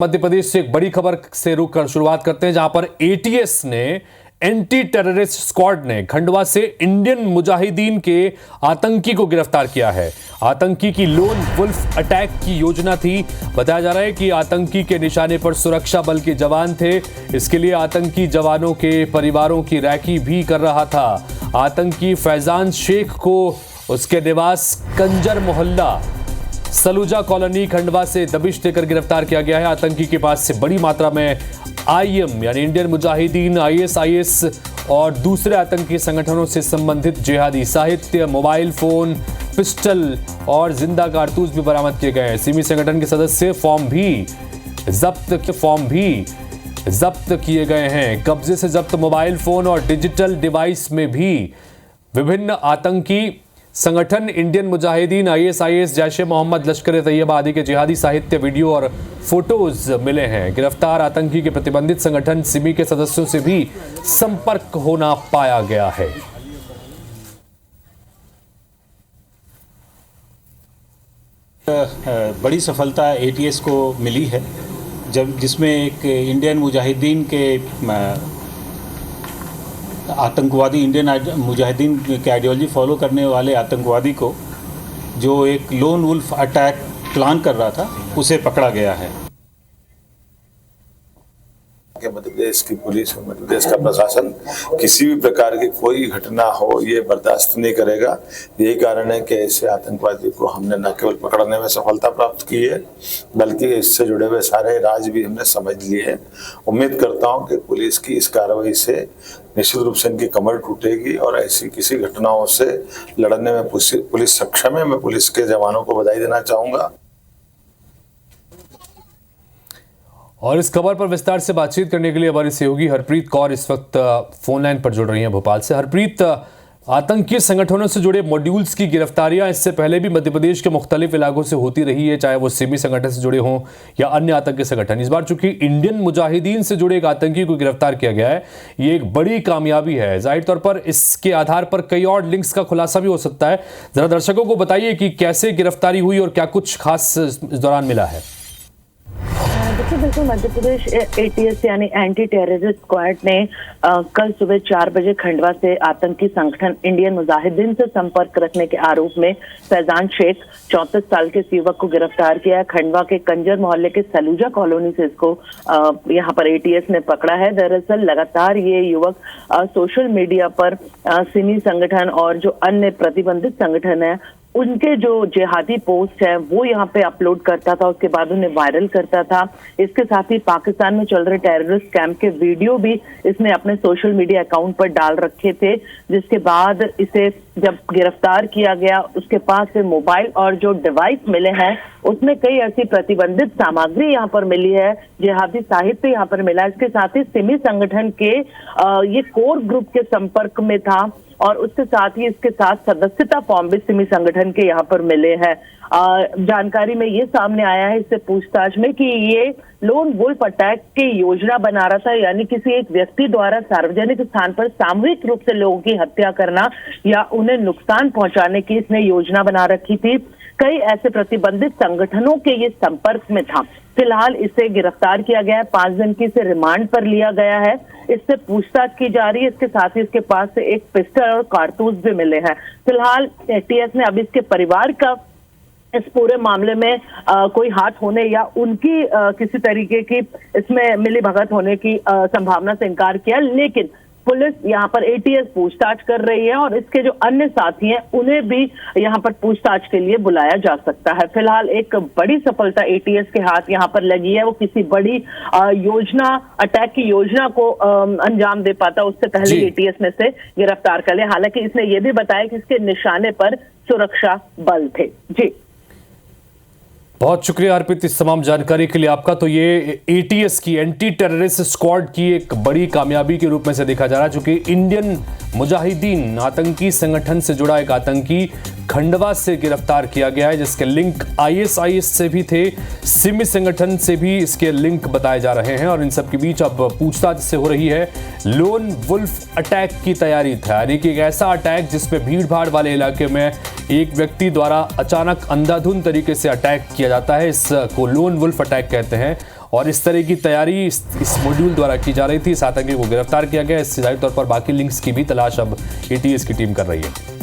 मध्य प्रदेश से एक बड़ी खबर से रुक कर शुरुआत करते हैं, जहां पर एटीएस ने एंटी टेररिस्ट स्क्वाड ने खंडवा से इंडियन मुजाहिदीन के आतंकी को गिरफ्तार किया है। आतंकी की लोन वुल्फ अटैक की योजना थी। बताया जा रहा है कि आतंकी के निशाने पर सुरक्षा बल के जवान थे। इसके लिए आतंकी जवानों के परिवारों की रैकी भी कर रहा था। आतंकी फैजान शेख को उसके निवास कंजर मोहल्ला सलूजा कॉलोनी खंडवा से दबिश देकर गिरफ्तार किया गया है। आतंकी के पास से बड़ी मात्रा में आईएम यानी इंडियन मुजाहिदीन, आईएसआईएस और दूसरे आतंकी संगठनों से संबंधित जिहादी साहित्य, मोबाइल फोन, पिस्टल और जिंदा कारतूस भी बरामद किए गए हैं। सिमी संगठन के सदस्य फॉर्म भी जब्त किए गए हैं। कब्जे से जब्त मोबाइल फोन और डिजिटल डिवाइस में भी विभिन्न आतंकी संगठन इंडियन मुजाहिदीन, आईएसआईएस, जैश ए मोहम्मद, लश्कर तैयबा आदि के जिहादी साहित्य, वीडियो और फोटोज मिले हैं। गिरफ्तार आतंकी के प्रतिबंधित संगठन सिमी के सदस्यों से भी संपर्क होना पाया गया है। बड़ी सफलता एटीएस को मिली है, जिसमें एक इंडियन मुजाहिदीन के आतंकवादी, इंडियन मुजाहिदीन की आइडियोलॉजी फॉलो करने वाले आतंकवादी को, जो एक लोन वुल्फ अटैक प्लान कर रहा था, उसे पकड़ा गया है। मध्य प्रदेश की पुलिस और मध्य प्रदेश का प्रशासन किसी भी प्रकार की कोई घटना हो ये बर्दाश्त नहीं करेगा। यही कारण है कि ऐसे आतंकवादी को हमने न केवल पकड़ने में सफलता प्राप्त की है, बल्कि इससे जुड़े हुए सारे राज भी हमने समझ लिए हैं। उम्मीद करता हूं कि पुलिस की इस कार्रवाई से निश्चित रूप से इनकी कमर टूटेगी और ऐसी किसी घटनाओं से लड़ने में पुलिस सक्षम है। मैं पुलिस के जवानों को बधाई देना चाहूंगा। और इस खबर पर विस्तार से बातचीत करने के लिए हमारी सहयोगी हरप्रीत कौर इस वक्त फोन लाइन पर जुड़ रही हैं भोपाल से। हरप्रीत, आतंकी संगठनों से जुड़े मॉड्यूल्स की गिरफ्तारियां इससे पहले भी मध्य प्रदेश के मुख्तलिफ इलाकों से होती रही है, चाहे वो सिमी संगठन से जुड़े हों या अन्य आतंकी संगठन। इस बार चूंकि इंडियन मुजाहिदीन से जुड़े एक आतंकी को गिरफ्तार किया गया है, ये एक बड़ी कामयाबी है। जाहिर तौर पर इसके आधार पर कई और लिंक्स का खुलासा भी हो सकता है। जरा दर्शकों को बताइए कि कैसे गिरफ्तारी हुई और क्या कुछ खास इस दौरान मिला है। देखिए, बिल्कुल मध्य प्रदेश एटीएस यानी एंटी टेररिस्ट स्क्वाड ने कल सुबह 4 बजे खंडवा से आतंकी संगठन इंडियन मुजाहिदीन से संपर्क रखने के आरोप में फैजान शेख 34 साल के युवक को गिरफ्तार किया है। खंडवा के कंजर मोहल्ले के सलूजा कॉलोनी से इसको यहाँ पर एटीएस ने पकड़ा है। दरअसल लगातार ये युवक सोशल मीडिया पर सिमी संगठन और जो अन्य प्रतिबंधित संगठन है उनके जो जिहादी पोस्ट है वो यहाँ पे अपलोड करता था, उसके बाद उन्हें वायरल करता था। इसके साथ ही पाकिस्तान में चल रहे टेररिस्ट कैंप के वीडियो भी इसने अपने सोशल मीडिया अकाउंट पर डाल रखे थे। जिसके बाद इसे जब गिरफ्तार किया गया, उसके पास से मोबाइल और जो डिवाइस मिले हैं उसमें कई ऐसी प्रतिबंधित सामग्री यहाँ पर मिली है, जिहादी साहित्य यहाँ पर मिला। इसके साथ ही सिमी संगठन के ये कोर ग्रुप के संपर्क में था और उसके साथ ही इसके साथ सदस्यता फॉर्म भी सिमी संगठन के यहाँ पर मिले हैं। जानकारी में ये सामने आया है इससे पूछताछ में कि ये लोन वुल्फ अटैक की योजना बना रहा था, यानी किसी एक व्यक्ति द्वारा सार्वजनिक स्थान पर सामूहिक रूप से लोगों की हत्या करना या उन्हें नुकसान पहुंचाने की इसने योजना बना रखी थी। कई ऐसे प्रतिबंधित संगठनों के ये संपर्क में था। फिलहाल इसे गिरफ्तार किया गया है, 5 दिन की इसे रिमांड पर लिया गया है। इससे पूछताछ की जा रही है। इसके साथ ही इसके पास से एक पिस्टल और कारतूस भी मिले हैं। फिलहाल एटीएस ने अभी इसके परिवार का इस पूरे मामले में कोई हाथ होने या उनकी किसी तरीके की इसमें मिली भगत होने की संभावना से इनकार किया, लेकिन पुलिस यहाँ पर एटीएस पूछताछ कर रही है और इसके जो अन्य साथी हैं उन्हें भी यहाँ पर पूछताछ के लिए बुलाया जा सकता है। फिलहाल एक बड़ी सफलता एटीएस के हाथ यहाँ पर लगी है। वो किसी बड़ी योजना, अटैक की योजना को अंजाम दे पाता उससे पहले एटीएस ने से गिरफ्तार कर लिया। हालांकि इसने ये भी बताया कि इसके निशाने पर सुरक्षा बल थे। जी, बहुत शुक्रिया अर्पित इस तमाम जानकारी के लिए आपका। तो ये एटीएस की एंटी टेररिस्ट स्क्वाड की एक बड़ी कामयाबी के रूप में से देखा जा रहा है, क्योंकि इंडियन मुजाहिदीन आतंकी संगठन से जुड़ा एक आतंकी खंडवा से गिरफ्तार किया गया है, जिसके लिंक आईएसआईएस से भी थे, सिमी संगठन से भी इसके लिंक बताए जा रहे हैं। और इन सब के बीच अब पूछताछ से हो रही है लोन वुल्फ अटैक की तैयारी था, यानी कि एक ऐसा अटैक जिसमें भीड़ भाड़ वाले इलाके में एक व्यक्ति द्वारा अचानक अंधाधुंध तरीके से अटैक किया जाता है। इसको लोन वुल्फ अटैक कहते हैं। और इस तरह की तैयारी इस मॉड्यूल द्वारा की जा रही थी। इस आतंकी को गिरफ्तार किया गया। इससे जाहिर तौर पर बाकी लिंक्स की भी तलाश अब एटीएस की टीम कर रही है।